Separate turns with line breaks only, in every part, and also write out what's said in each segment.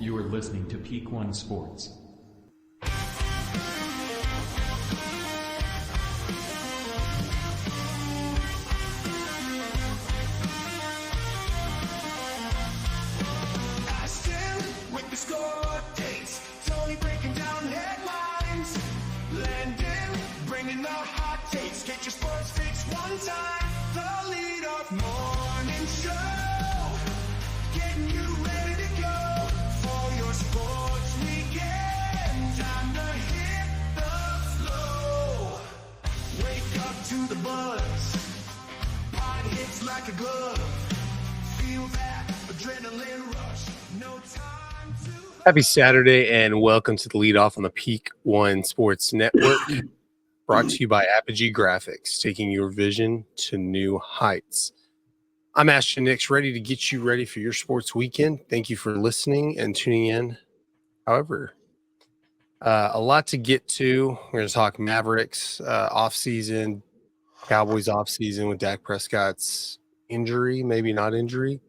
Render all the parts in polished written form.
You are listening to Peak One Sports.
Ashton with the score updates. Tony breaking down headlines. Landen bringing the hot takes. Get your sports fix one time. The Leadoff morning show. Getting you ready to go for your sports weekend. Time to hit the flow. Wake up to the buzz. Pod hits like a glove. Feel that adrenaline rush. No time to.
Happy Saturday and welcome to the Leadoff on the Peak One Sports Network. Brought to you by Apogee Grafix, taking your vision to new heights. I'm Ashton, ready to get you ready for your sports weekend. Thank you for listening and tuning in. However, a lot to get to. We're going to talk Mavericks offseason, Cowboys offseason with Dak Prescott's injury, maybe not injury,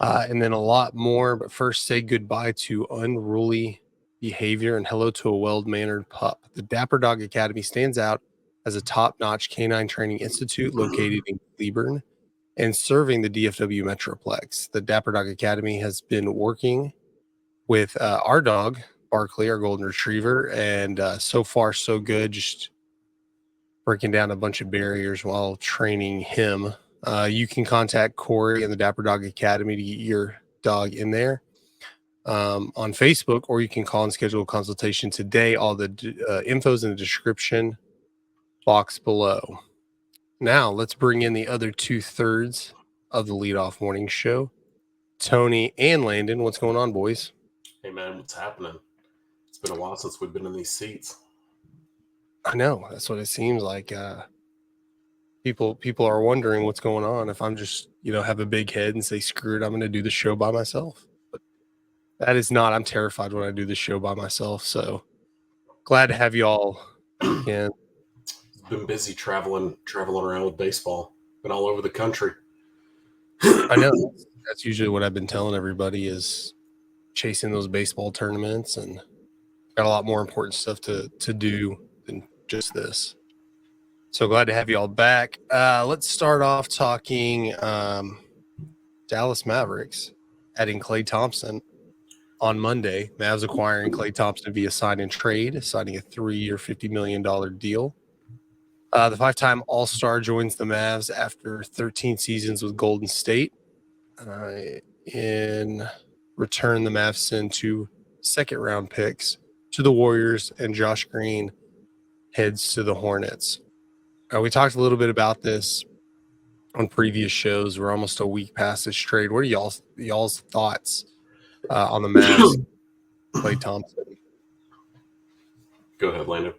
and then a lot more. But first, say goodbye to unruly behavior and hello to a well-mannered pup. The Dapper Dog Academy stands out as a top-notch canine training institute located in Cleburne and serving the DFW Metroplex. The Dapper Dog Academy has been working with our dog, Barkley, our golden retriever, and so far so good, just breaking down a bunch of barriers while training him. You can contact Korri and the Dapper Dog Academy to get your dog in there on Facebook, or you can call and schedule a consultation today. All the info's in the description box below. Now let's bring in the other 2/3 of the Leadoff Morning Show, Tony and Landen. What's going on, boys?
Hey man, what's happening? It's been a while since we've been in these seats.
I know, that's what it seems like. People are wondering what's going on. If I'm just, have a big head and say, screw it, I'm going to do the show by myself. But that is not. I'm terrified when I do the show by myself. So glad to have you all again.
Been busy traveling around with baseball. Been all over the country.
I know. That's usually what I've been telling everybody is chasing those baseball tournaments, and got a lot more important stuff to do than just this. So glad to have you all back. Let's start off talking Dallas Mavericks adding Klay Thompson on Monday. Mavs acquiring Klay Thompson via sign and trade, signing a 3-year, $50 million deal. The 5-time All-Star joins the Mavs after 13 seasons with Golden State. In return, the Mavs send 2 second-round picks to the Warriors, and Josh Green heads to the Hornets. We talked a little bit about this on previous shows. We're almost a week past this trade. What are y'all's thoughts on the Mavs? Klay Thompson.
Go ahead, Landon.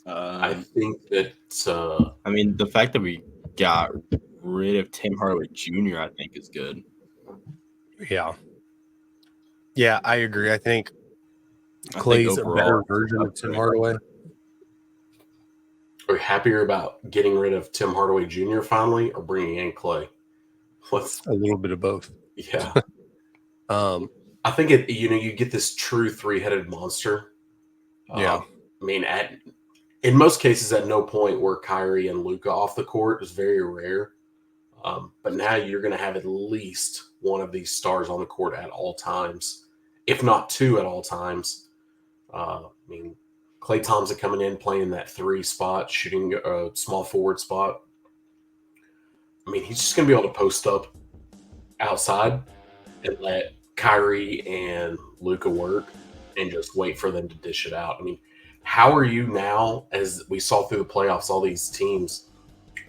I think that
the fact that we got rid of Tim Hardaway Jr. I think is good.
Yeah, I agree. I think Klay's a better version of Tim Hardaway.
Are you happier about getting rid of Tim Hardaway Jr. finally, or bringing in Klay?
A little bit of both.
Yeah. I think you get this true 3-headed monster. In most cases, at no point were Kyrie and Luka off the court. Is very rare. But now you're going to have at least one of these stars on the court at all times, if not 2 at all times. Klay Thompson coming in, playing that 3 spot, shooting a small forward spot. He's just going to be able to post up outside and let Kyrie and Luka work and just wait for them to dish it out. How are you now, as we saw through the playoffs, all these teams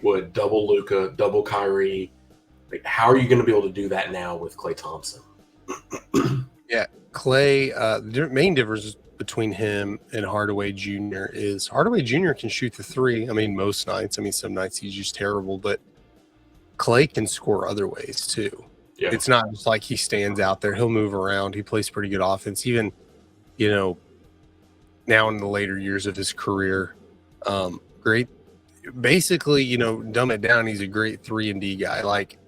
would double Luka, double Kyrie. How are you going to be able to do that now with Klay Thompson?
Yeah, Klay, the main difference between him and Hardaway Jr. is Hardaway Jr. can shoot the 3. Most nights. Some nights he's just terrible, but Klay can score other ways too. Yeah. It's not just like he stands out there. He'll move around. He plays pretty good offense. Even, now in the later years of his career, great basically, dumb it down. He's a great 3-and-D guy. Like,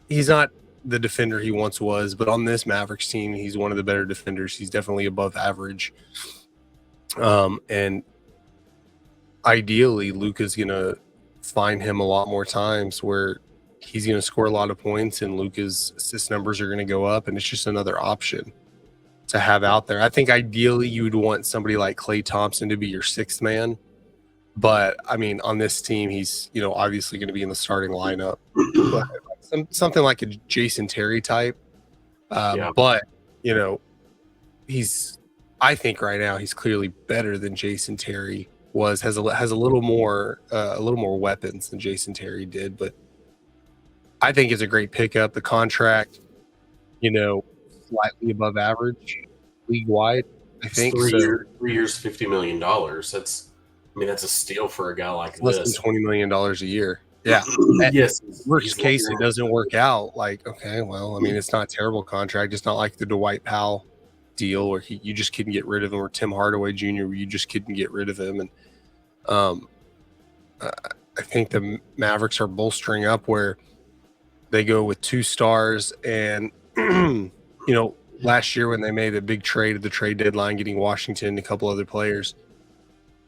he's not the defender he once was, but on this Mavericks team, he's one of the better defenders. He's definitely above average. And ideally, Luka's going to find him a lot more times where he's going to score a lot of points and Luka's assist numbers are going to go up, and it's just another option to have out there. I think ideally you would want somebody like Klay Thompson to be your sixth man. But, I mean, on this team, he's, obviously going to be in the starting lineup. But something like a Jason Terry type. But, I think right now he's clearly better than Jason Terry was, has a little more weapons than Jason Terry did. But I think it's a great pickup. The contract, slightly above average league wide. I think
3 years, $50 million. That's a steal for a guy like
less
this.
than $20 million a year. Yeah.
Yes.
Worst case, it doesn't work out. Like, okay, well, it's not a terrible contract. It's not like the Dwight Powell deal where you just couldn't get rid of him, or Tim Hardaway Jr. where you just couldn't get rid of him. And I think the Mavericks are bolstering up where they go with 2 stars. And, last year when they made a big trade at the trade deadline, getting Washington and a couple other players,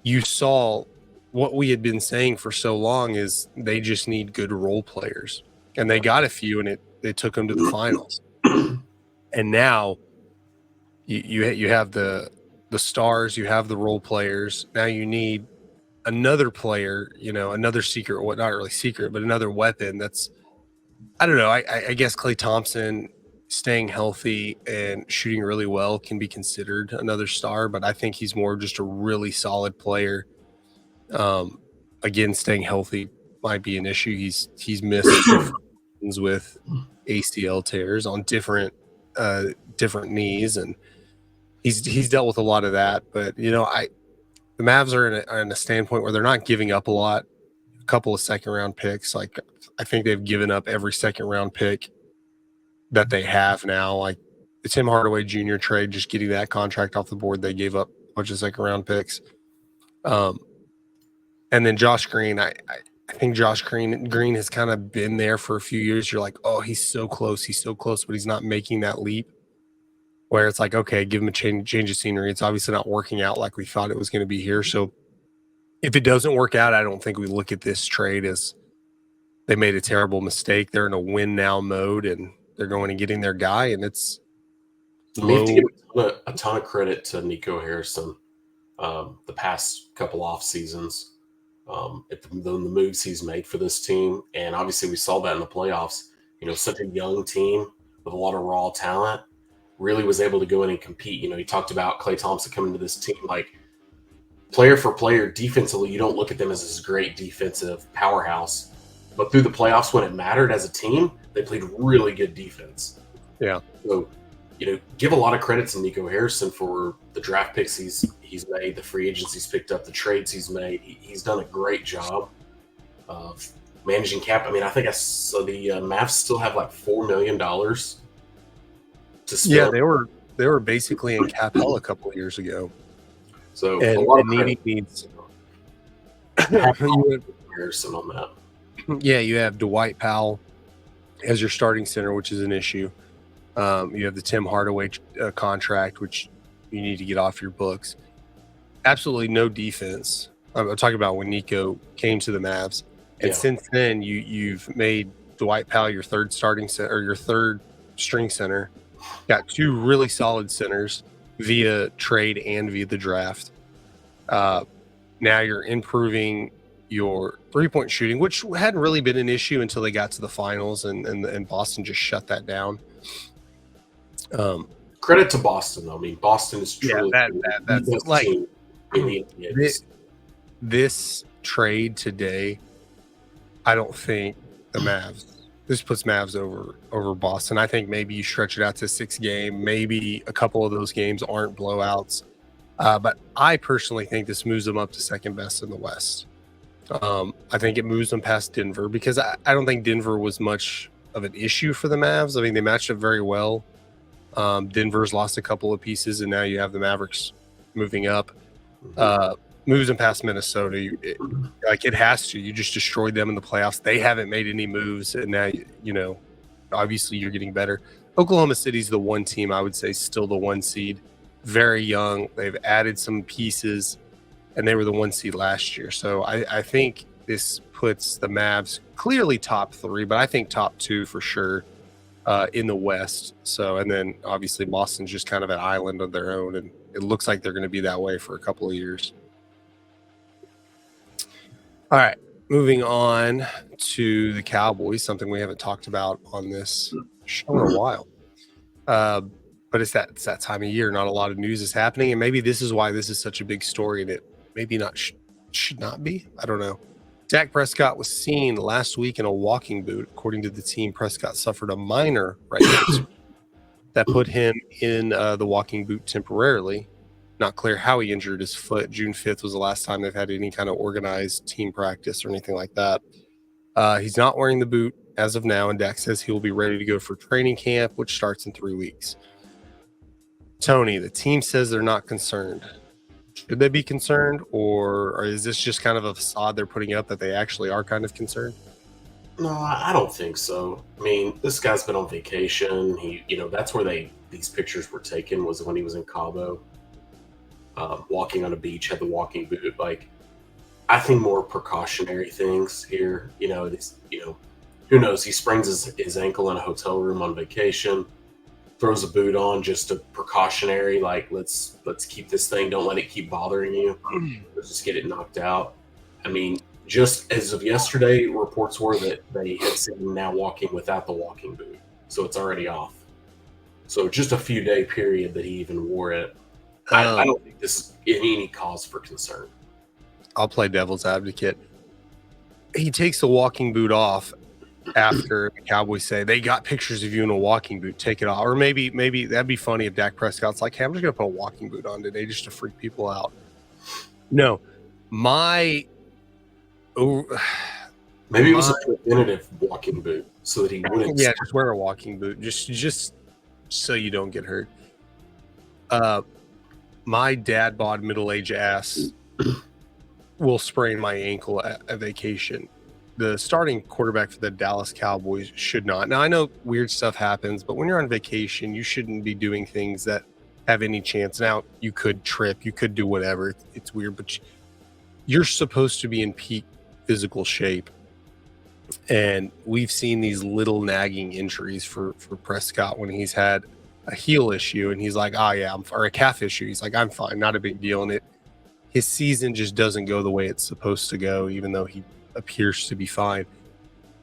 you saw what we had been saying for so long is they just need good role players. And they got a few, and they took them to the finals. And now you have the stars, you have the role players. Now you need another player, another secret, not really secret, but another weapon that's, I don't know. I guess Klay Thompson staying healthy and shooting really well can be considered another star, but I think he's more just a really solid player. Again, staying healthy might be an issue. He's missed with ACL tears on different knees, and he's dealt with a lot of that. But the Mavs are in a standpoint where they're not giving up a lot. A couple of second round picks, like I think they've given up every second round pick that they have now. Like the Tim Hardaway Jr. trade, just getting that contract off the board, they gave up a bunch of second round picks. And then Josh Green, I think Josh Green has kind of been there for a few years. You're like, oh, he's so close, but he's not making that leap where it's like, okay, give him a change of scenery. It's obviously not working out like we thought it was going to be here. So if it doesn't work out, I don't think we look at this trade as they made a terrible mistake. They're in a win now mode, and they're going and getting their guy, and it's
we have to give a ton of credit to Nico Harrison the past couple off seasons. At the moves he's made for this team. And obviously we saw that in the playoffs. Such a young team with a lot of raw talent really was able to go in and compete. He talked about Klay Thompson coming to this team, like player for player defensively, you don't look at them as this great defensive powerhouse. But through the playoffs, when it mattered as a team, they played really good defense.
Yeah.
So, give a lot of credit to Nico Harrison for the draft picks he's made, the free agents he's picked up, the trades he's made. He's done a great job of managing cap. I think I saw the Mavs still have like $4 million to spend.
Yeah, they were basically in cap hell a couple of years ago.
So
and
a lot of
needs.
Harrison on that.
Yeah, you have Dwight Powell as your starting center, which is an issue. You have the Tim Hardaway contract, which you need to get off your books. Absolutely no defense. I'm talking about when Nico came to the Mavs. And since then, you've made Dwight Powell your third starting center, or your third string center. Got 2 really solid centers via trade and via the draft. Now you're improving your 3-point shooting, which hadn't really been an issue until they got to the finals, and Boston just shut that down.
Credit to Boston, though. Boston is truly
that's like this trade today. I don't think the Mavs. This puts Mavs over Boston. I think maybe you stretch it out to 6 game. Maybe a couple of those games aren't blowouts. But I personally think this moves them up to second best in the West. I think it moves them past Denver because I don't think Denver was much of an issue for the Mavs. They matched up very well. Denver's lost a couple of pieces, and now you have the Mavericks moving up. moves them past Minnesota, it has to. You just destroyed them in the playoffs. They haven't made any moves, and now obviously you're getting better. Oklahoma City's the one team I would say still the 1 seed. Very young. They've added some pieces, and they were the 1 seed last year. So I think this puts the Mavs clearly top 3, but I think top 2 for sure in the West. So, and then obviously Boston's just kind of an island of their own, and it looks like they're going to be that way for a couple of years. All right, moving on to the Cowboys, something we haven't talked about on this show in a while. But it's that time of year. Not a lot of news is happening, and maybe this is why this is such a big story, and it maybe not should not be. I don't know. Dak Prescott was seen last week in a walking boot. According to the team, Prescott suffered a minor right foot that put him in the walking boot temporarily. Not clear how he injured his foot. June 5th was the last time they've had any kind of organized team practice or anything like that. He's not wearing the boot as of now, and Dak says he will be ready to go for training camp, which starts in 3 weeks. Tony, the team says they're not concerned. Should they be concerned, or is this just kind of a facade they're putting up that they actually are kind of concerned?
No, I don't think so. I mean, this guy's been on vacation. That's where these pictures were taken, was when he was in Cabo, walking on a beach, had the walking boot. Like, I think more precautionary things here. Who knows? He sprains his ankle in a hotel room on vacation, throws a boot on, just a precautionary, like, let's keep this thing, don't let it keep bothering you. Let's just get it knocked out. I mean, just as of yesterday, reports were that he had seen him now walking without the walking boot, so it's already off. So just a few day period that he even wore it. I don't think this is any cause for concern.
I'll play devil's advocate. He takes the walking boot off after the Cowboys say they got pictures of you in a walking boot, take it off. Or maybe that'd be funny if Dak Prescott's like, hey, I'm just going to put a walking boot on today just to freak people out. No, maybe
it was a preventative walking boot so that he wouldn't.
Yeah, just wear a walking boot, just so you don't get hurt. My dad bod middle-aged ass will sprain my ankle at a vacation. The starting quarterback for the Dallas Cowboys should not. Now, I know weird stuff happens, but when you're on vacation, you shouldn't be doing things that have any chance. Now, you could trip, you could do whatever. It's weird, but you're supposed to be in peak physical shape. And we've seen these little nagging injuries for Prescott when he's had a heel issue, and he's like, oh yeah, or a calf issue. He's like, I'm fine, not a big deal. And his season just doesn't go the way it's supposed to go, even though he appears to be fine.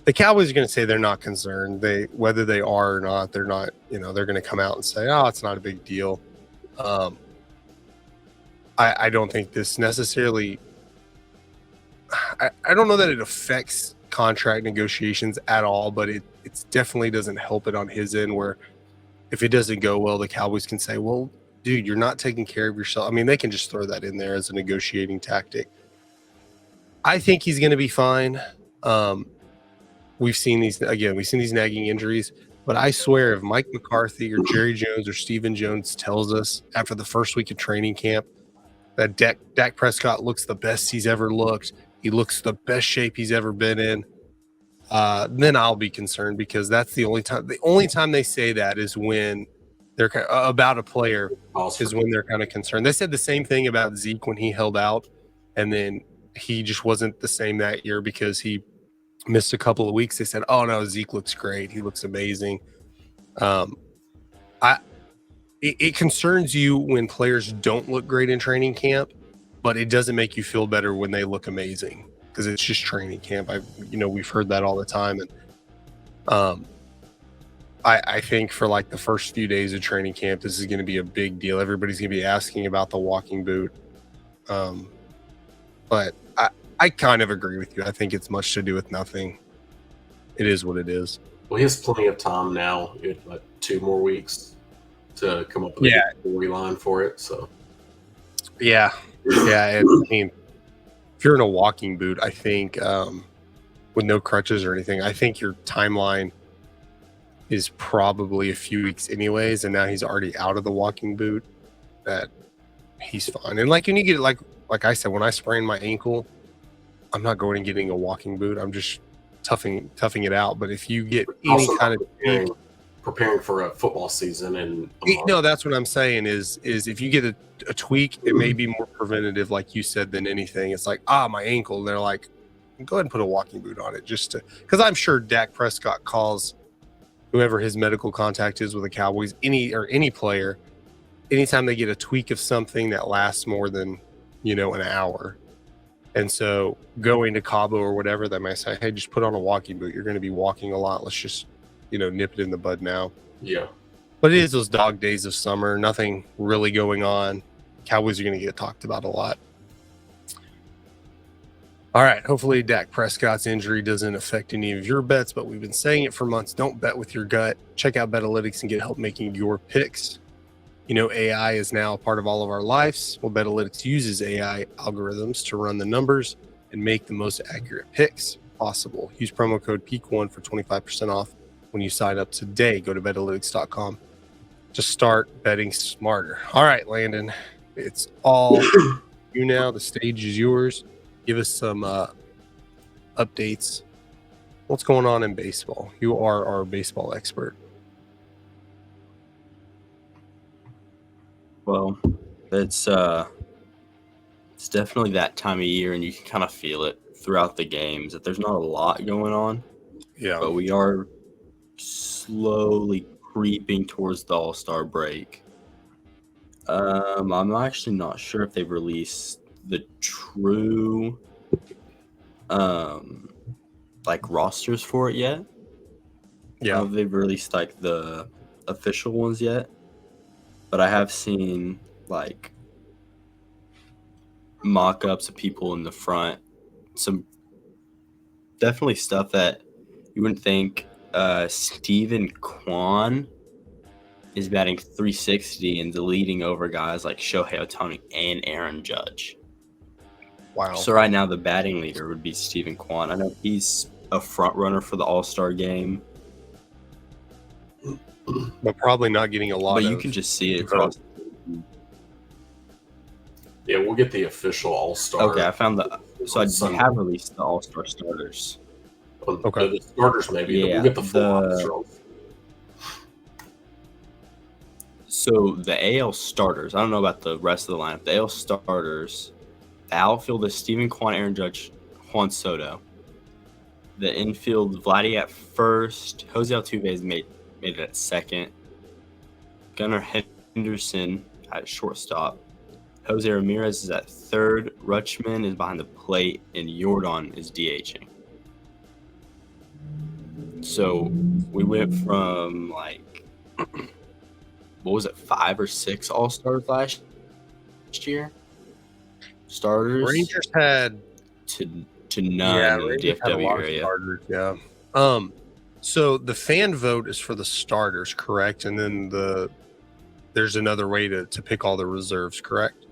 The Cowboys are going to say they're not concerned. Whether they are or not, they're not. They're going to come out and say, oh, it's not a big deal. I don't think this necessarily. I don't know that it affects contract negotiations at all, but it definitely doesn't help it on his end, where if it doesn't go well, the Cowboys can say, well, dude, you're not taking care of yourself. I mean, they can just throw that in there as a negotiating tactic. I think he's going to be fine. We've seen these nagging injuries, but I swear if Mike McCarthy or Jerry Jones or Stephen Jones tells us after the first week of training camp that Dak Prescott looks the best he's ever looked, he looks the best shape he's ever been in, then I'll be concerned, because that's the only time. The only time they say that is when they're about a player, is when they're kind of concerned. They said the same thing about Zeke when he held out, and then he just wasn't the same that year because he missed a couple of weeks. They said, oh no, Zeke looks great. He looks amazing. It concerns you when players don't look great in training camp, but it doesn't make you feel better when they look amazing, because it's just training camp. We've heard that all the time. And I think for like the first few days of training camp, this is going to be a big deal. Everybody's going to be asking about the walking boot. But I kind of agree with you. I think it's much to do with nothing. It is what it is.
Well, he has plenty of time now. He had, 2 more weeks to come up with a storyline for it. So,
yeah. And, I mean, if you're in a walking boot, I think with no crutches or anything, I think your timeline is probably a few weeks anyways. And now he's already out of the walking boot. That he's fine. And when you get like I said, when I sprain my ankle, I'm not going and getting a walking boot. I'm just toughing it out. But if you get any
Also
kind of
preparing for a football season and
no, that's what I'm saying is if you get a tweak, it may be more preventative, like you said, than anything. It's like, my ankle. And they're like, go ahead and put a walking boot on it because I'm sure Dak Prescott calls whoever his medical contact is with the Cowboys, any player, anytime they get a tweak of something that lasts more than, an hour. And so going to Cabo or whatever, they might say, hey, just put on a walking boot. You're going to be walking a lot. Let's just, nip it in the bud now.
Yeah.
But it is those dog days of summer. Nothing really going on. Cowboys are going to get talked about a lot. All right. Hopefully Dak Prescott's injury doesn't affect any of your bets, but we've been saying it for months. Don't bet with your gut. Check out Betalytics and get help making your picks. AI is now a part of all of our lives. Well, Betalytics uses AI algorithms to run the numbers and make the most accurate picks possible. Use promo code PEAK1 for 25% off when you sign up today. Go to betalytics.com to start betting smarter. All right, Landon, it's all you now. The stage is yours. Give us some updates. What's going on in baseball? You are our baseball expert.
Well, it's definitely that time of year, and you can kind of feel it throughout the games that there's not a lot going on.
Yeah.
But we are slowly creeping towards the All-Star break. I'm actually not sure if they've released the true rosters for it yet.
Yeah.
I don't know if they've released the official ones yet. But I have seen mock-ups of people in the front. Some definitely stuff that you wouldn't think. Steven Kwan is batting .360 and leading over guys like Shohei Ohtani and Aaron Judge.
Wow.
So right now the batting leader would be Steven Kwan. I know he's a front runner for the All-Star game.
But probably not getting a lot
But
of...
you can just see it across.
Yeah, we'll get the official All-Star.
Okay, I found so I have released the All-Star starters.
Okay.
The starters maybe, but
Yeah,
we'll get the full roster.
So the AL starters, I don't know about the rest of the lineup. The AL starters, the outfield is Steven Kwan, Aaron Judge, Juan Soto. The infield, Vladdy at first. Jose Altuve made it at second. Gunnar Henderson at shortstop. Jose Ramirez is at third. Rutschman is behind the plate, and Jordan is DHing. So we went from what was it, 5 or 6 All-Stars last year? Starters
Rangers had
to none in the DFW area.
Starters, yeah. So the fan vote is for the starters, correct? And then there's another way to pick all the reserves, correct?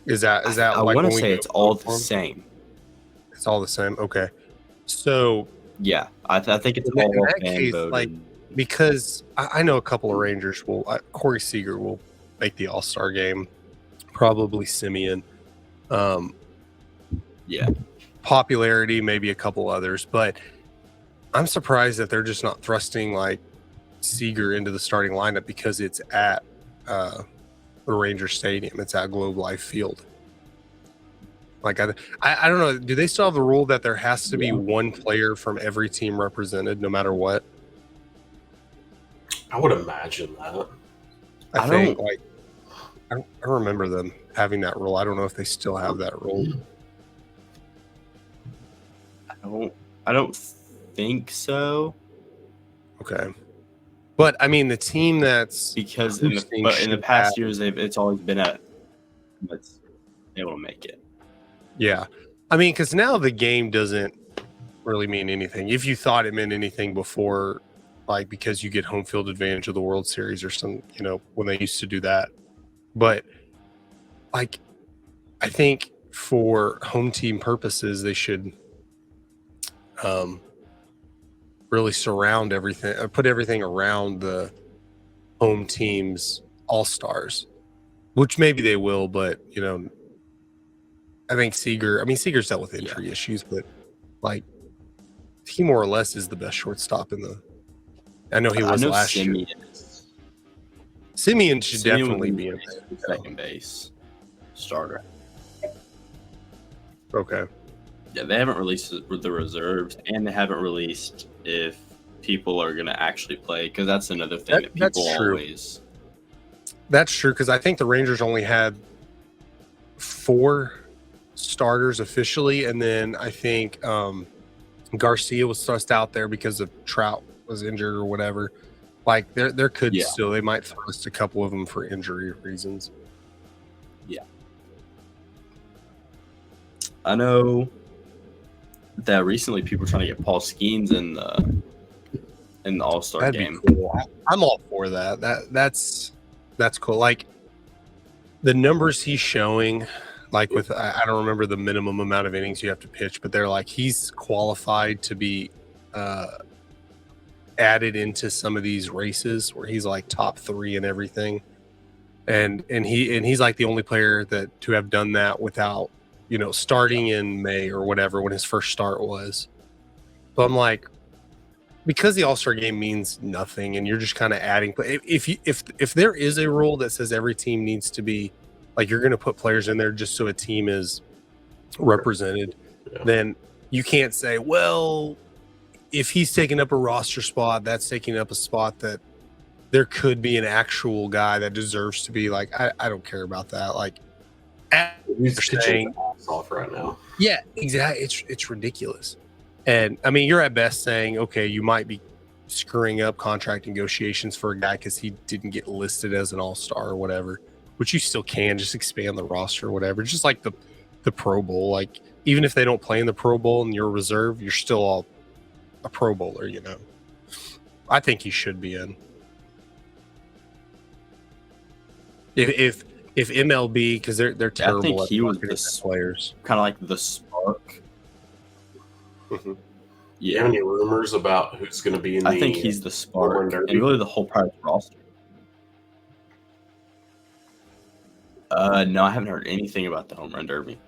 Is that
I
like
want
when
to
we
say
go
it's all
form?
the same.
It's all the same. Okay. So
Yeah, I think it's
in
all
that
fan
case,
voted.
because I know a couple of Rangers Corey Seager will make the All-Star game, probably Simeon.
Yeah.
Popularity, maybe a couple others, but I'm surprised that they're just not thrusting Seager into the starting lineup because it's at the Ranger Stadium. It's at Globe Life Field. I don't know. Do they still have the rule that there has to be one player from every team represented, no matter what?
I would imagine that.
I think I remember them having that rule. I don't know if they still have that rule.
I don't think so.
Okay. But I mean, the team that's
Because in the past years, it's always been let's be able to make it.
Yeah. I mean, because now the game doesn't really mean anything. If you thought it meant anything before, because you get home field advantage of the World Series or some, when they used to do that. But I think for home team purposes, they should really surround everything, put everything around the home team's all-stars, which maybe they will, but I think Seager's dealt with injury issues, but like he more or less is the best shortstop in the. I know he was last year. Simeon should definitely be in
second base starter.
Okay.
Yeah, they haven't released the reserves, and they haven't released if people are going to actually play, because that's another thing that people always.
That's true, because I think the Rangers only had 4 starters officially, and then I think Garcia was thrust out there because of Trout was injured or whatever. Like there could still, they might thrust a couple of them for injury reasons.
Yeah, I know that recently people were trying to get Paul Skeens in the All-Star game.
Be cool. I'm all for that. That's cool. Like the numbers he's showing, like with I don't remember the minimum amount of innings you have to pitch, but they're like he's qualified to be added into some of these races where he's like top 3 and everything, and he's like the only player to have done that without starting in May or whatever when his first start was. So I'm like, because the All-Star game means nothing and you're just kind of adding, but if there is a rule that says every team needs to be like, you're going to put players in there just so a team is represented, then you can't say, well, if he's taking up a roster spot, that's taking up a spot that there could be an actual guy that deserves to be like, I don't care about that. Like,
he's saying off right now.
Yeah, exactly. It's ridiculous. And I mean, you're at best saying, okay, you might be screwing up contract negotiations for a guy because he didn't get listed as an all-star or whatever, which you still can just expand the roster or whatever. Just like the Pro Bowl. Like, even if they don't play in the Pro Bowl and you're a reserve, you're still all a Pro Bowler, I think he should be in. If MLB, because they're terrible.
I think he was
the players,
kind of like the spark.
Mm-hmm. Yeah. Do you have any rumors about who's going to be in
I think he's the spark, and really the whole Pirates roster. No, I haven't heard anything about the home run derby.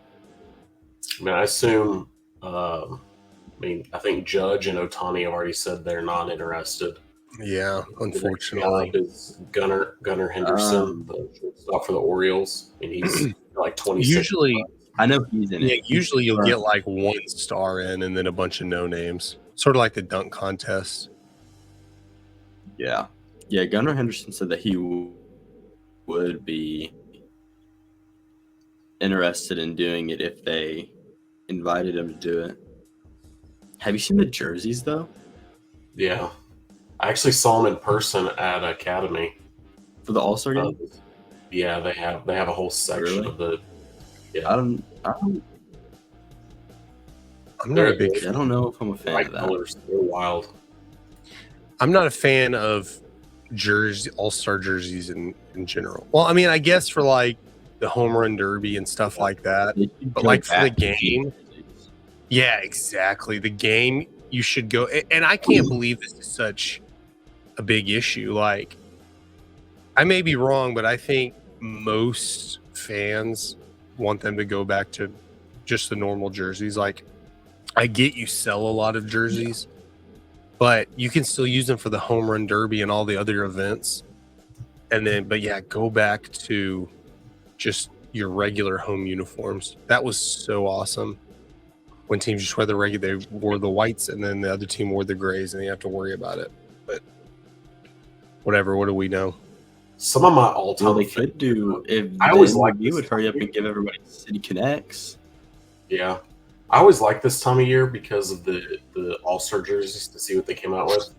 I mean, I assume. I think Judge and Ohtani have already said they're not interested.
Yeah, unfortunately.
Is Gunnar Henderson, the shortstop for the Orioles. I mean, he's like 26.
Usually,
I know he's in it.
Usually you'll get like 1 star in and then a bunch of no names. Sort of like the dunk contest.
Yeah. Yeah, Gunnar Henderson said that he would be interested in doing it if they invited him to do it. Have you seen the jerseys, though?
Yeah. I actually saw them in person at Academy.
For the All-Star game?
Yeah, they have a whole section of the... Yeah.
I'm not a big...
I don't know if I'm a fan of that.
Colors, they're wild. I'm
not a fan of All-Star jerseys in general. Well, I mean, I guess for like the home run derby and stuff like that. But like for the game... Yeah, exactly. The game, you should go. And I can't believe this is such a big issue. Like, I may be wrong, but I think most fans want them to go back to just the normal jerseys. Like, I get you sell a lot of jerseys, but you can still use them for the home run derby and all the other events. But yeah, go back to just your regular home uniforms. That was so awesome. When teams just wear they wore the whites and then the other team wore the grays and you have to worry about it. But whatever, what do we know?
Some of my all-time.
Well, they could do if
I always like
you would hurry up and give everybody City Connects.
Yeah, I always like this time of year because of the All-Star jerseys to see what they came out with.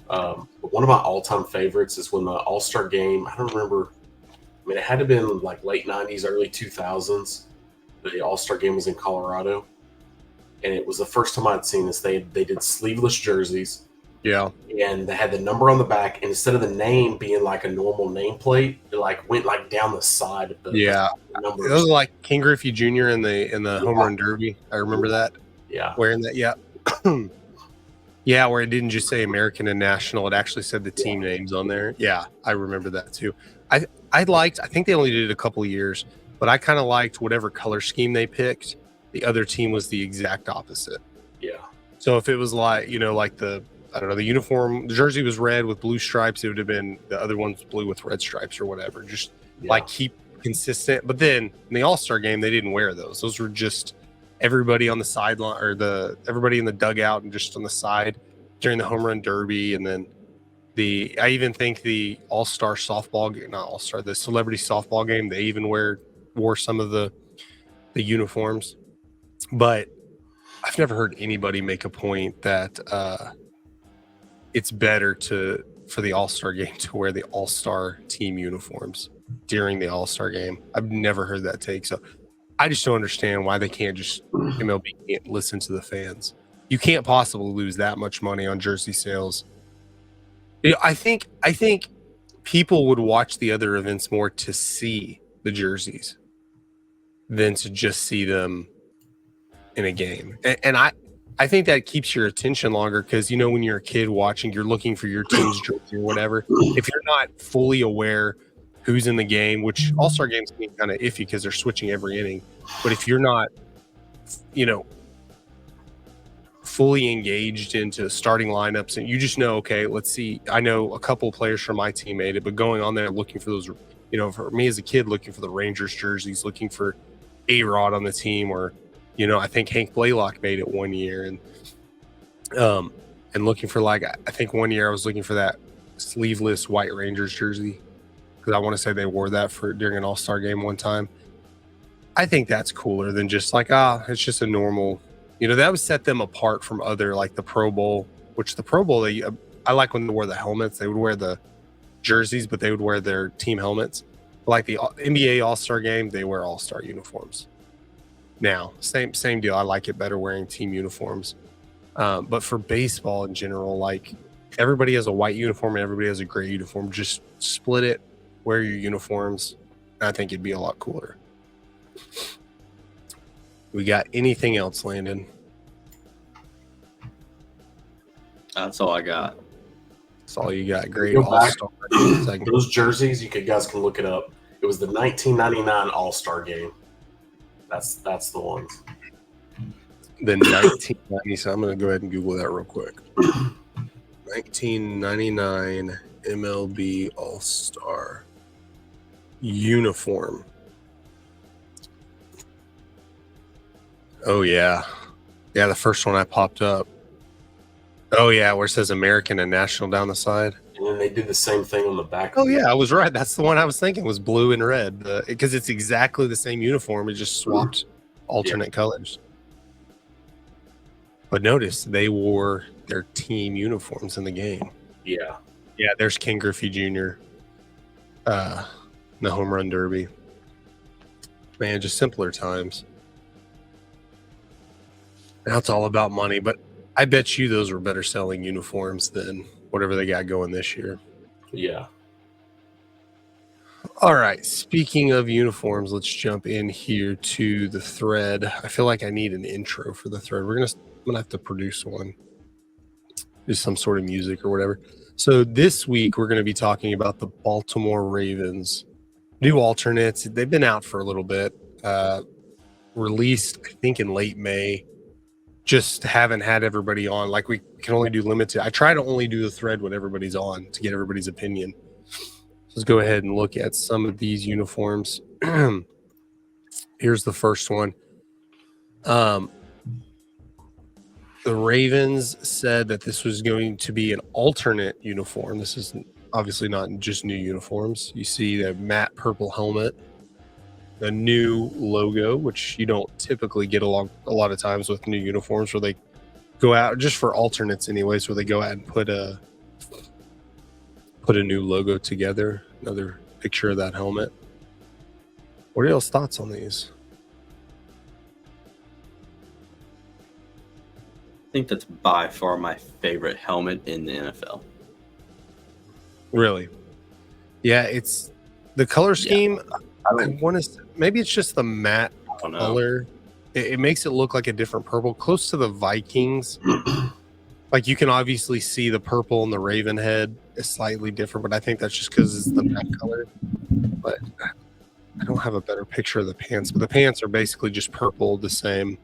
But one of my all-time favorites is when the All-Star game. I don't remember. I mean, it had to have been like late '90s, early 2000s. The All-Star game was in Colorado. And it was the first time I'd seen this. They did sleeveless jerseys.
Yeah.
And they had the number on the back. And instead of the name being like a normal nameplate, it like went like down the side of the numbers.
Those are like King Griffey Jr. in the home run derby. I remember that.
Yeah.
Wearing that. Yeah. Yeah, where it didn't just say American and National. It actually said the team names on there. Yeah, I remember that too. I think they only did it a couple of years, but I kind of liked whatever color scheme they picked. The other team was the exact opposite.
Yeah.
So if it was like, like the uniform, the jersey was red with blue stripes, it would have been the other one's blue with red stripes or whatever. Just keep consistent. But then in the All-Star game, they didn't wear those. Those were just everybody on the sideline or everybody in the dugout and just on the side during the home run derby. And then I even think the All-Star softball game, not All-Star, the celebrity softball game, they even wore some of the uniforms. But I've never heard anybody make a point that it's better for the All-Star game to wear the All-Star team uniforms during the All-Star game. I've never heard that take. So I just don't understand why they can't MLB can't listen to the fans. You can't possibly lose that much money on jersey sales. I think people would watch the other events more to see the jerseys than to just see them in a game. And I think that keeps your attention longer because, when you're a kid watching, you're looking for your team's jersey or whatever. If you're not fully aware who's in the game, which All-Star games can be kind of iffy because they're switching every inning. But if you're not, fully engaged into starting lineups and you just know, okay, let's see. I know a couple of players from my team made it, but going on there looking for those, for me as a kid, looking for the Rangers jerseys, looking for A-Rod on the team or, I think Hank Blaylock made it one year and looking for I think one year I was looking for that sleeveless white Rangers jersey because I want to say they wore that during an All-Star game one time. I think that's cooler than just it's just a normal, that would set them apart from other the Pro Bowl, which the Pro Bowl, I like when they wore the helmets. They would wear the jerseys, but they would wear their team helmets. Like the NBA All-Star game, they wear All-Star uniforms. Now, same deal. I like it better wearing team uniforms. But for baseball in general, everybody has a white uniform and everybody has a gray uniform. Just split it, wear your uniforms. I think it'd be a lot cooler. We got anything else, Landon?
That's all I got.
That's all you got. Great
Go back.
All-Star.
Those jerseys, you guys can look it up. It was the 1999 All-Star game. That's the ones.
The 1990. So I'm going to go ahead and Google that real quick. 1999 MLB All-Star uniform. Oh yeah, the first one I popped up. Oh yeah, where it says American and National down the side.
And then they did the same thing on the back.
Oh yeah, I was right. That's the one I was thinking was blue and red because it's exactly the same uniform. It just swapped alternate colors. But notice they wore their team uniforms in the game.
Yeah.
There's Ken Griffey Jr. The home run derby. Man, just simpler times. Now it's all about money, but I bet you those were better selling uniforms than whatever they got going this year.
Yeah.
All right. Speaking of uniforms, let's jump in here to the thread. I feel like I need an intro for the thread. I'm gonna have to produce one. Just some sort of music or whatever. So this week we're going to be talking about the Baltimore Ravens. New alternates. They've been out for a little bit. Released, I think, in late May. Just haven't had everybody on. We can only do limited. I try to only do the thread when everybody's on to get everybody's opinion. Let's go ahead and look at some of these uniforms. Here's the first one. The Ravens said that this was going to be an alternate uniform. This is obviously not just new uniforms. You see the matte purple helmet, the new logo, which you don't typically get along a lot of times with new uniforms where they go out just for alternates anyways, where they go out and put a new logo together. Another picture of that helmet. What are y'all's thoughts on these?
I think that's by far my favorite helmet in the NFL.
Really? Yeah, it's the color scheme. I want to. Maybe it's just the matte color. It makes it look like a different purple, close to the Vikings. You can obviously see the purple and the Raven head is slightly different, but I think that's just because it's the matte color. but I don't have a better picture of the pants. But the pants are basically just purple, the same.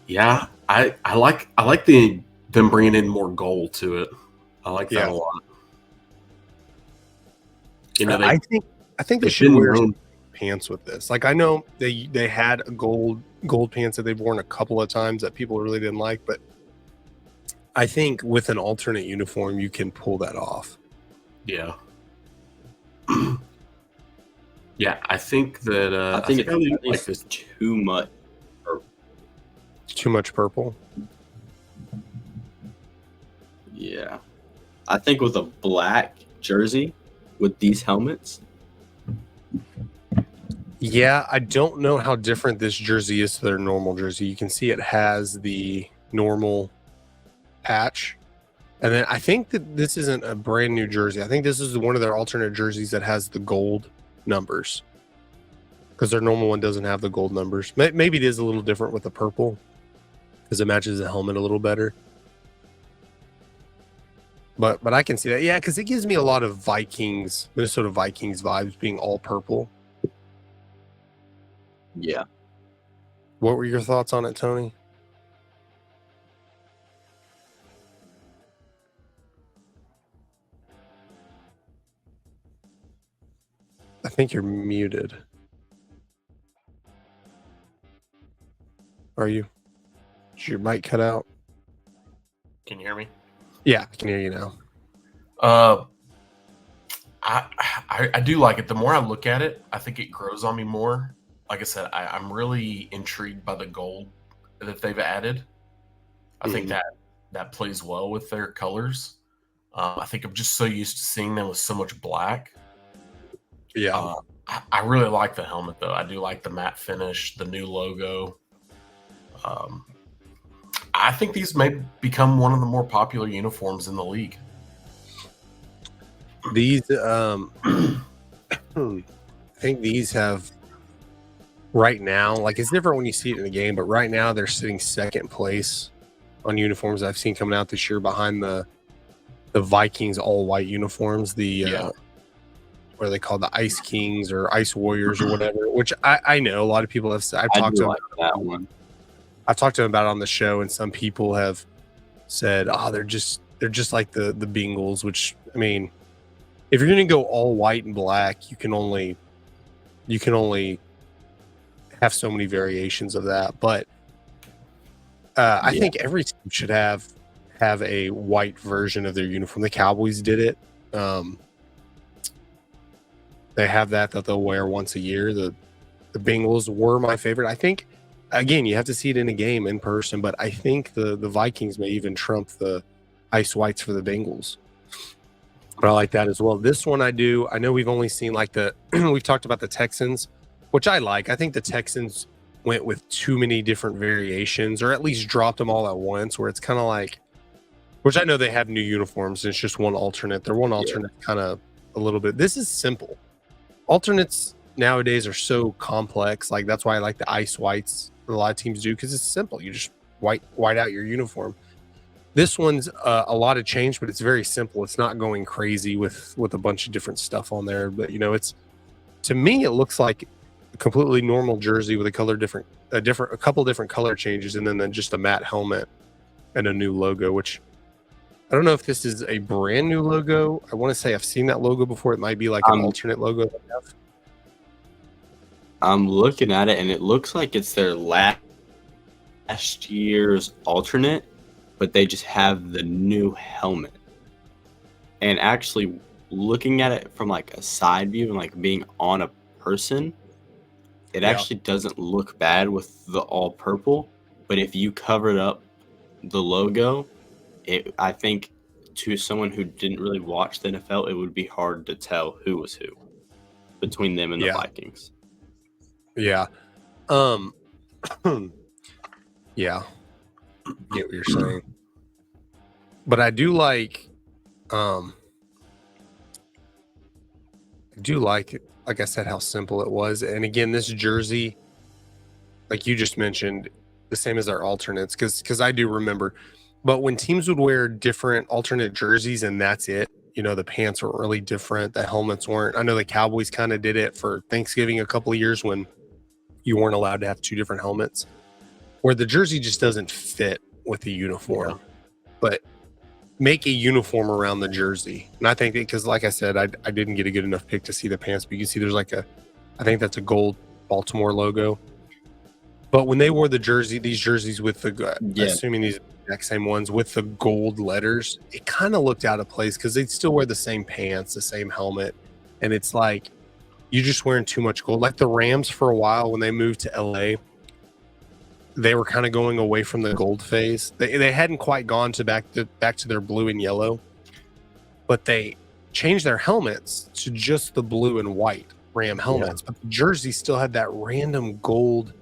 Yeah, I like them bringing in more gold to it. I like that a lot. You know,
I think they should wear pants with this. Like I know they had a gold pants that they've worn a couple of times that people really didn't like, but I think with an alternate uniform you can pull that off.
Yeah. Yeah, I think that
I think it's too much.
Too much purple.
Yeah, I think with a black jersey with these helmets.
Yeah, I don't know how different this jersey is to their normal jersey. You can see it has the normal patch. And then I think that this isn't a brand new jersey. I think this is one of their alternate jerseys that has the gold numbers. Because their normal one doesn't have the gold numbers. Maybe it is a little different with the purple. Because it matches the helmet a little better. But I can see that. Yeah, because it gives me a lot of Minnesota Vikings vibes being all purple.
Yeah.
What were your thoughts on it, Tony? I think you're muted. Are you? Did your mic cut out?
Can you hear me?
Yeah, I can hear you now.
I do like it. The more I look at it, I think it grows on me more. Like I said, I'm really intrigued by the gold that they've added. I think that plays well with their colors. I think I'm just so used to seeing them with so much black.
Yeah.
I really like the helmet, though. I do like the matte finish, the new logo. I think these may become one of the more popular uniforms in the league.
These, I think these have right now, like it's different when you see it in the game, but right now they're sitting second place on uniforms I've seen coming out this year behind the Vikings all white uniforms. What are they called? The Ice Kings or Ice Warriors or whatever, which I know a lot of people have said. I've talked to them about that one. I've talked to them about it on the show, and some people have said, "Oh, they're just like the Bengals." Which, I mean, if you're going to go all white and black, you can only have so many variations of that. But I think every team should have a white version of their uniform. The Cowboys did it. They have that they'll wear once a year. The Bengals were my favorite. I think. Again, you have to see it in a game in person, but I think the Vikings may even trump the ice whites for the Bengals. But I like that as well. This one I do. I know we've only seen like we've talked about the Texans, which I like. I think the Texans went with too many different variations, or at least dropped them all at once, where it's kind of like, which I know they have new uniforms, and it's just one alternate. They're one alternate kind of a little bit. This is simple. Alternates nowadays are so complex. Like that's why I like the ice whites. A lot of teams do because it's simple. You just white out your uniform. This one's a lot of change, but it's very simple. It's not going crazy with a bunch of different stuff on there. But it's to me it looks like a completely normal jersey with a couple different color changes, and then just a matte helmet and a new logo. Which I don't know if this is a brand new logo. I want to say I've seen that logo before. It might be like an alternate logo they have.
I'm looking at it, and it looks like it's their last year's alternate, but they just have the new helmet. And actually, looking at it from like a side view and like being on a person, it actually doesn't look bad with the all purple. But if you covered up the logo, I think to someone who didn't really watch the NFL, it would be hard to tell who was who between them and the Vikings.
Yeah. Yeah. I get what you're saying. But I do like like I said, how simple it was. And again, this jersey, like you just mentioned, the same as our alternates, because I do remember But when teams would wear different alternate jerseys and that's it, the pants weren't really different. The helmets weren't. I know the Cowboys kind of did it for Thanksgiving a couple of years when you weren't allowed to have two different helmets, where the jersey just doesn't fit with the uniform. Yeah. But make a uniform around the jersey. And I think because, like I said, I didn't get a good enough pic to see the pants, but you can see there's I think that's a gold Baltimore logo. But when they wore these jerseys with assuming these exact same ones with the gold letters, it kind of looked out of place because they'd still wear the same pants, the same helmet. And it's like, you're just wearing too much gold. Like the Rams for a while, when they moved to LA, they were kind of going away from the gold phase. They hadn't quite gone back to their blue and yellow, but they changed their helmets to just the blue and white Ram helmets. Yeah. But the jersey still had that random gold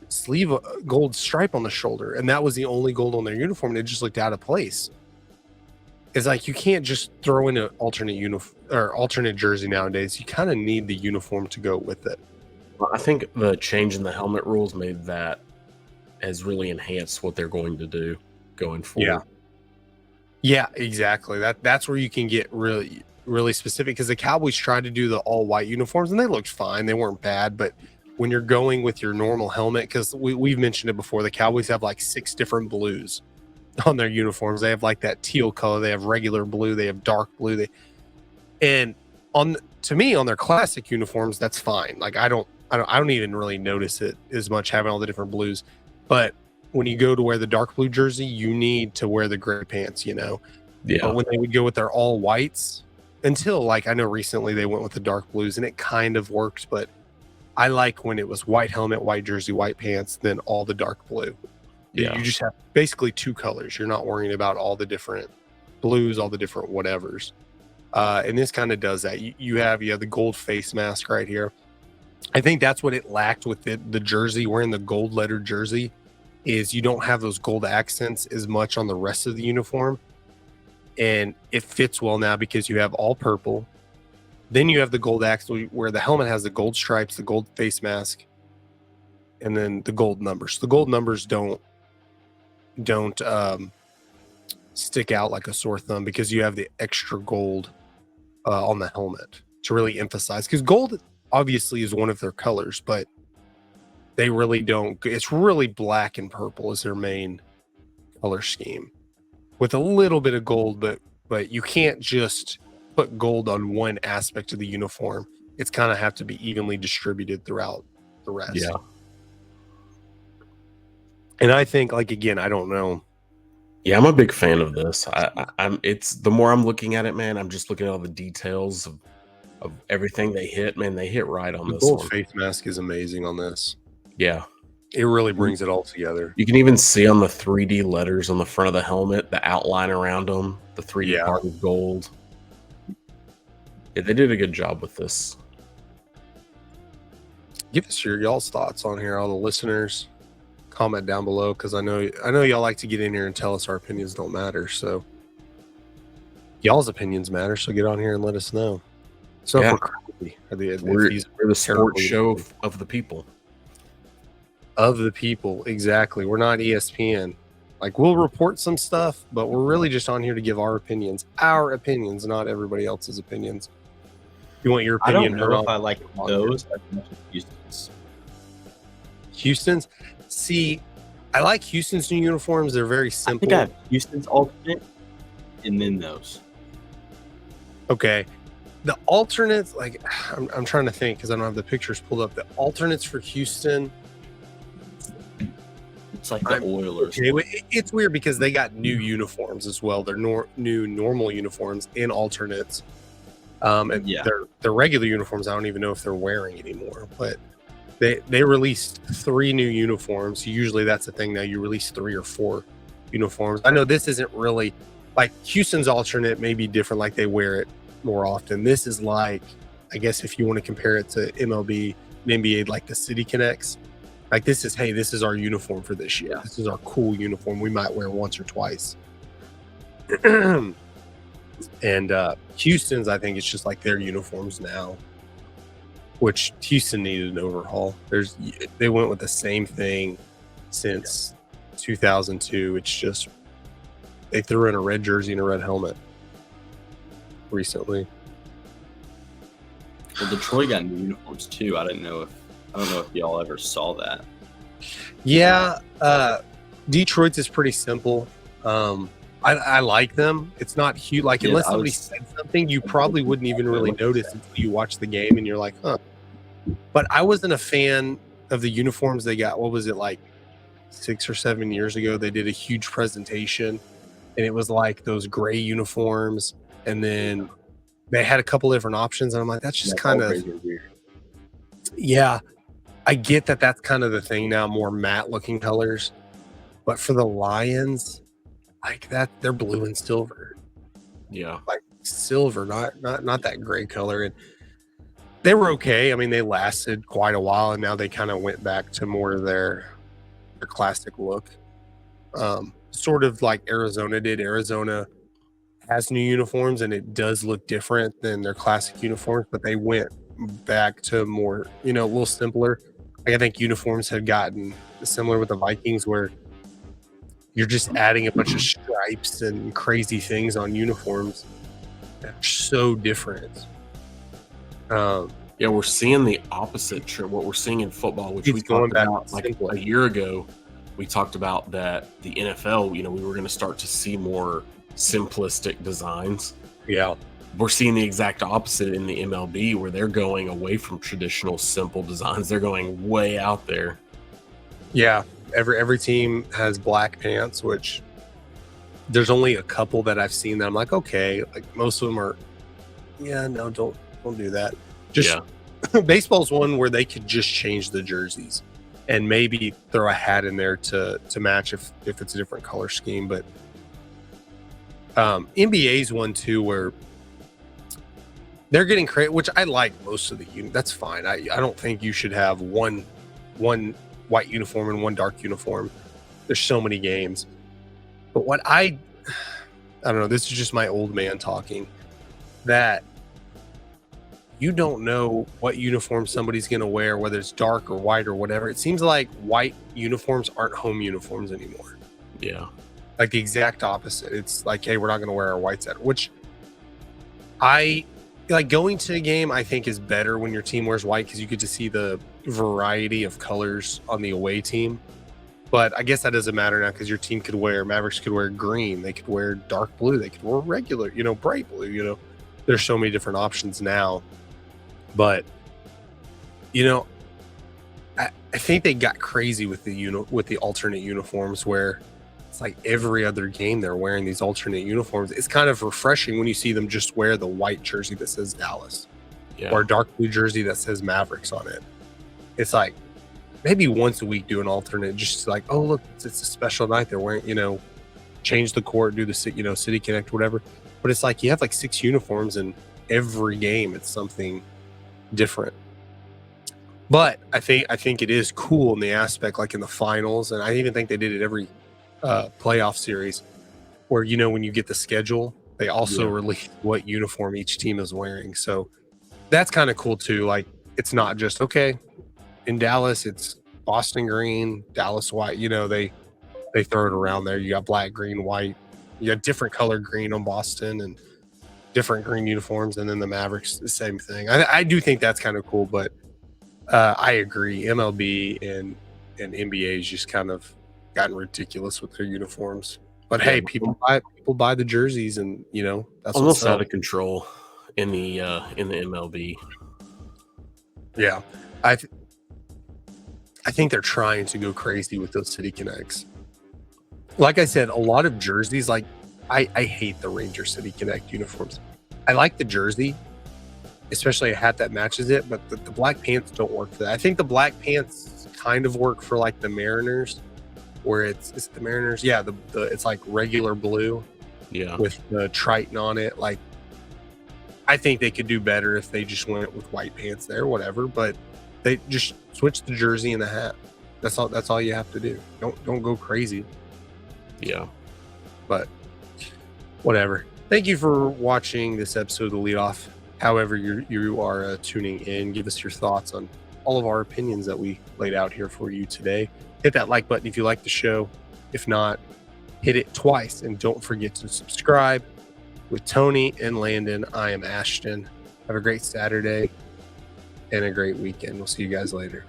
stripe on the shoulder, and that was the only gold on their uniform, and it just looked out of place. It's like you can't just throw in an alternate jersey nowadays. You kind of need the uniform to go with it.
Well, I think the change in the helmet rules has really enhanced what they're going to do going forward.
Yeah, exactly. That's where you can get really, really specific, because the Cowboys tried to do the all white uniforms and they looked fine. They weren't bad, but when you're going with your normal helmet, because we've mentioned it before, the Cowboys have like 6 different blues on their uniforms. They have like that teal color, they have regular blue, they have dark blue. To me, on their classic uniforms, that's fine. Like I don't even really notice it as much having all the different blues. But when you go to wear the dark blue jersey, you need to wear the gray pants, Yeah. But when they would go with their all whites, until I know recently they went with the dark blues and it kind of worked, but I like when it was white helmet, white jersey, white pants, then all the dark blue. Yeah. You just have basically 2 colors. You're not worrying about all the different blues, all the different whatevers. And this kind of does that. You have the gold face mask right here. I think that's what it lacked with the jersey. Wearing the gold lettered jersey is you don't have those gold accents as much on the rest of the uniform. And it fits well now because you have all purple. Then you have the gold accent where the helmet has the gold stripes, the gold face mask, and then the gold numbers. The gold numbers don't stick out like a sore thumb because you have the extra gold on the helmet to really emphasize. Because gold obviously is one of their colors, but they really don't. It's really black and purple is their main color scheme, with a little bit of gold, but you can't just put gold on one aspect of the uniform. It's kind of have to be evenly distributed throughout the rest.
Yeah.
And I think, again, I don't know.
Yeah, I'm a big fan of this. It's the more I'm looking at it, man, I'm just looking at all the details of everything they hit. Man, they hit right on this one. The
gold face mask is amazing on this.
Yeah.
It really brings it all together.
You can even see on the 3D letters on the front of the helmet, the outline around them, the 3D part of gold. Yeah, they did a good job with this.
Give us y'all's thoughts on here, all the listeners. Comment down below, because I know y'all like to get in here and tell us our opinions don't matter. So y'all's opinions matter. So get on here and let us know. So
yeah.
We're
the sports show of the people.
Of the people, exactly. We're not ESPN. We'll report some stuff, but we're really just on here to give our opinions, not everybody else's opinions. You want your opinion?
I don't know if I like those.
Houston's. See, I like Houston's new uniforms. They're very simple.
I think I have Houston's alternate, and then those.
Okay, the alternates, I'm trying to think because I don't have the pictures pulled up. The alternates for Houston.
It's like the Oilers.
Okay, it's weird because they got new uniforms as well. They're new normal uniforms and alternates. And their regular uniforms, I don't even know if they're wearing anymore. But they released 3 new uniforms. Usually that's the thing now. You release 3 or 4 uniforms. I know this isn't really Houston's alternate may be different. They wear it more often. This is I guess if you want to compare it to MLB and NBA, the City Connects. This is our uniform for this year. This is our cool uniform. We might wear once or twice. And Houston's, I think it's just their uniforms now, which Houston needed an overhaul. They went with the same thing since 2002. It's just they threw in a red jersey and a red helmet recently.
Well, Detroit got new uniforms too. I don't know if y'all ever saw that.
Yeah, Detroit's is pretty simple. I like them. It's not huge. Like,
Yeah,
unless somebody said something, you probably wouldn't even really notice until you watch the game and you're like, huh. But I wasn't a fan of the uniforms they got. What was it, like 6 or 7 years ago? They did a huge presentation, and it was like those gray uniforms, and then they had a couple different options, and I'm like, that's just kind of
weird.
Yeah. I get that that's kind of the thing now, more matte looking colors. But for the Lions, like that, they're blue and silver.
Yeah.
Like silver, not that gray color. And they were okay. I mean, they lasted quite a while, and now they kind of went back to more of their classic look. Sort of like Arizona did. Arizona has new uniforms, and it does look different than their classic uniforms, but they went back to more, a little simpler. Like, I think uniforms have gotten similar with the Vikings, where you're just adding a bunch of stripes and crazy things on uniforms that are so different.
Yeah, we're seeing the opposite trend. What we're seeing in football, which
It's
we
going
talked
back
about
to
like
simpler.
a year ago, we talked about that the NFL, we were going to start to see more simplistic designs.
Yeah.
We're seeing the exact opposite in the MLB, where they're going away from traditional simple designs. They're going way out there.
Yeah. Every team has black pants, which there's only a couple that I've seen that I'm like, okay, like most of them are, yeah, no, don't do that. Just baseball's one where they could just change the jerseys and maybe throw a hat in there to match if it's a different color scheme. But NBA's one too, where they're getting crazy, which I like most of the unit. That's fine. I don't think you should have one white uniform and one dark uniform. There's so many games. But what I don't know, this is just my old man talking, that you don't know what uniform somebody's going to wear, whether it's dark or white or whatever. It seems like white uniforms aren't home uniforms anymore.
Yeah.
Like the exact opposite. It's like, hey, we're not going to wear our whites out, which I like. Going to a game, I think, is better when your team wears white, because you get to see the variety of colors on the away team. But I guess that doesn't matter now, because your team could wear, Mavericks could wear green, they could wear dark blue, they could wear regular, bright blue. There's so many different options now. But I think they got crazy with the alternate uniforms, where it's like every other game they're wearing these alternate uniforms. It's kind of refreshing when you see them just wear the white jersey that says Dallas, or a dark blue jersey that says Mavericks on it. It's like maybe once a week do an alternate, just like, oh look, it's a special night, they're wearing, change the court, do the City Connect, whatever. But it's like you have like 6 uniforms, and every game it's something different. But I think it is cool in the aspect, like in the finals, and I even think they did it every playoff series, where when you get the schedule, they also release what uniform each team is wearing. So that's kind of cool too. Like, it's not just, okay, in Dallas it's Boston green, Dallas white. They throw it around there. You got black, green, white. You got different colored green on Boston and different green uniforms, and then the Mavericks, the same thing. I do think that's kind of cool, but I agree. MLB and NBA's just kind of gotten ridiculous with their uniforms. But hey, people buy the jerseys, and that's
almost out of control in the MLB.
Yeah, I think they're trying to go crazy with those City Connects. Like I said, a lot of jerseys, like I hate the Ranger City Connect uniforms. I like the jersey, especially a hat that matches it, but the black pants don't work for that. I think the black pants kind of work for like the Mariners, where it's the Mariners. Yeah, it's like regular blue, with the Triton on it. Like, I think they could do better if they just went with white pants there, whatever. But they just switch the jersey and the hat. That's all you have to do. Don't go crazy.
Yeah.
But whatever. Thank you for watching this episode of the Leadoff. However you are tuning in, give us your thoughts on all of our opinions that we laid out here for you today. Hit that like button if you like the show. If not, hit it twice. And don't forget to subscribe. With Tony and Landen, I am Ashton. Have a great Saturday and a great weekend. We'll see you guys later.